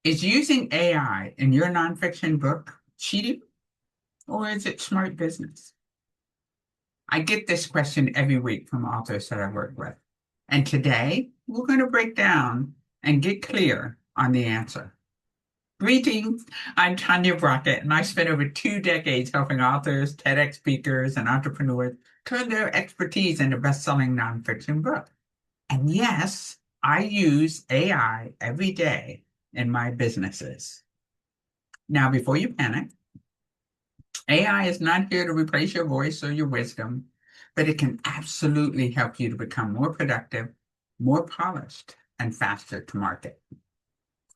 Is using AI in your nonfiction book cheating or is it smart business? I get this question every week from authors that I work with. And today we're going to break down and get clear on the answer. Greetings, I'm Tanya Brockett, and I spent over 2 decades helping authors, TEDx speakers, and entrepreneurs turn their expertise into best-selling nonfiction books. And yes, I use AI every day in my businesses. Now, before you panic, AI is not here to replace your voice or your wisdom, but it can absolutely help you to become more productive, more polished, and faster to market.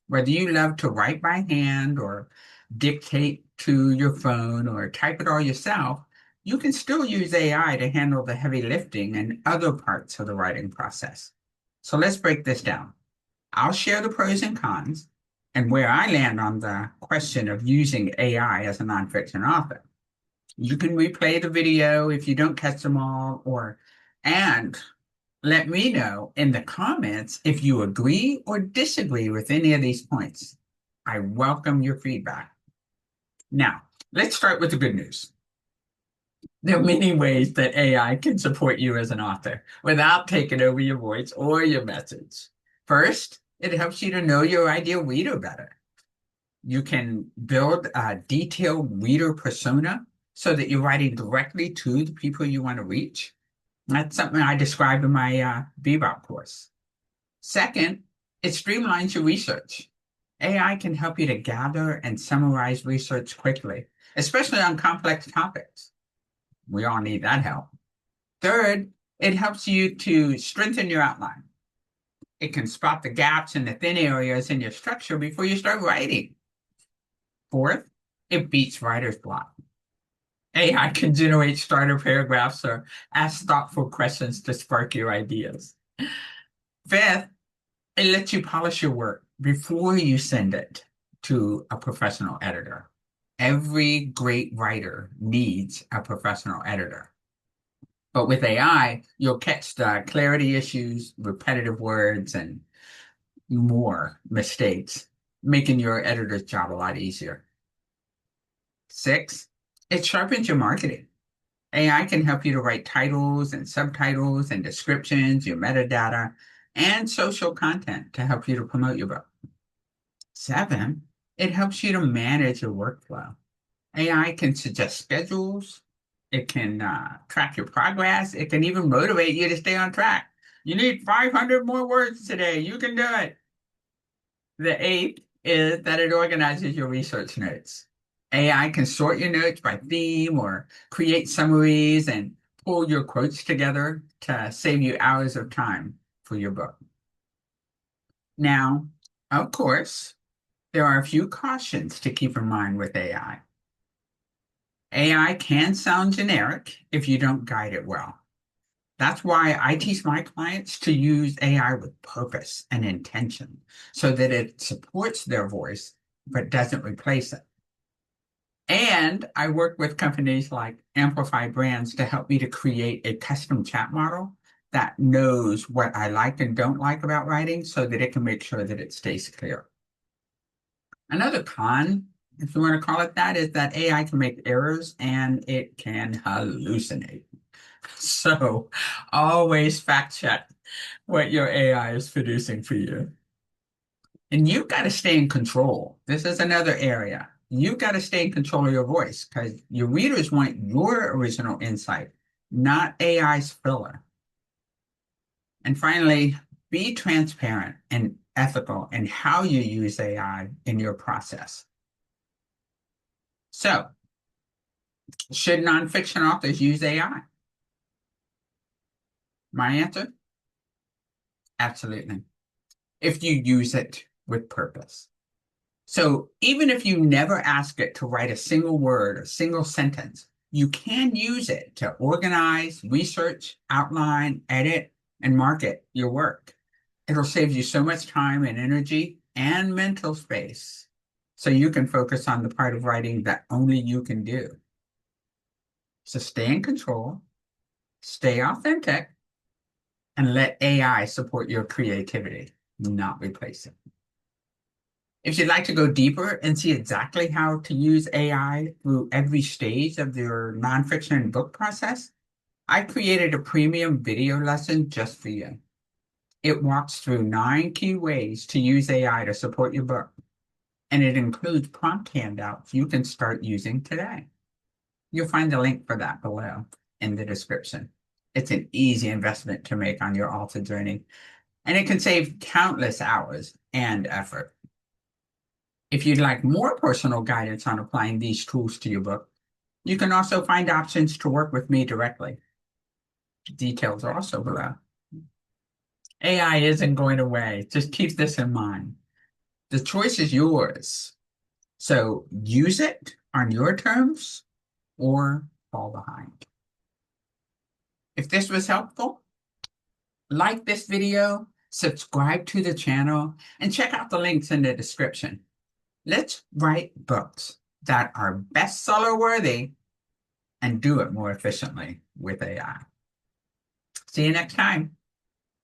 Whether you love to write by hand or dictate to your phone or type it all yourself, you can still use AI to handle the heavy lifting and other parts of the writing process. So let's break this down. I'll share the pros and cons and where I land on the question of using AI as a nonfiction author. You can replay the video if you don't catch them all, and let me know in the comments if you agree or disagree with any of these points. I welcome your feedback. Now, let's start with the good news. There are many ways that AI can support you as an author without taking over your voice or your message. First, it helps you to know your ideal reader better. You can build a detailed reader persona so that you're writing directly to the people you want to reach. That's something I describe in my Bebop course. Second, it streamlines your research. AI can help you to gather and summarize research quickly, especially on complex topics. We all need that help. Third, it helps you to strengthen your outline. It can spot the gaps and the thin areas in your structure before you start writing. Fourth, it beats writer's block. AI can generate starter paragraphs or ask thoughtful questions to spark your ideas. Fifth, it lets you polish your work before you send it to a professional editor. Every great writer needs a professional editor. But with AI, you'll catch the clarity issues, repetitive words, and more mistakes, making your editor's job a lot easier. Six, it sharpens your marketing. AI can help you to write titles and subtitles and descriptions, your metadata, and social content to help you to promote your book. Seven, it helps you to manage your workflow. AI can suggest schedules. It can track your progress. It can even motivate you to stay on track. You need 500 more words today. You can do it. The eighth is that it organizes your research notes. AI can sort your notes by theme or create summaries and pull your quotes together to save you hours of time for your book. Now, of course, there are a few cautions to keep in mind with AI. AI can sound generic if you don't guide it well. That's why I teach my clients to use AI with purpose and intention so that it supports their voice but doesn't replace it. And I work with companies like Amplify Brands to help me to create a custom chat model that knows what I like and don't like about writing so that it can make sure that it stays clear. Another con, if you want to call it that, is that AI can make errors and it can hallucinate. So always fact check what your AI is producing for you. And you've got to stay in control. This is another area. You've got to stay in control of your voice because your readers want your original insight, not AI's filler. And finally, be transparent and ethical in how you use AI in your process. So, should nonfiction authors use AI? My answer? Absolutely. If you use it with purpose. So even if you never ask it to write a single word or single sentence, you can use it to organize, research, outline, edit, and market your work. It'll save you so much time and energy and mental space so you can focus on the part of writing that only you can do. So stay in control, stay authentic, and let AI support your creativity, not replace it. If you'd like to go deeper and see exactly how to use AI through every stage of your nonfiction book process, I created a premium video lesson just for you. It walks through 9 key ways to use AI to support your book, and it includes prompt handouts you can start using today. You'll find the link for that below in the description. It's an easy investment to make on your author journey, and it can save countless hours and effort. If you'd like more personal guidance on applying these tools to your book, you can also find options to work with me directly. Details are also below. AI isn't going away. Just keep this in mind. The choice is yours. So use it on your terms or fall behind. If this was helpful, like this video, subscribe to the channel, and check out the links in the description. Let's write books that are bestseller worthy and do it more efficiently with AI. See you next time.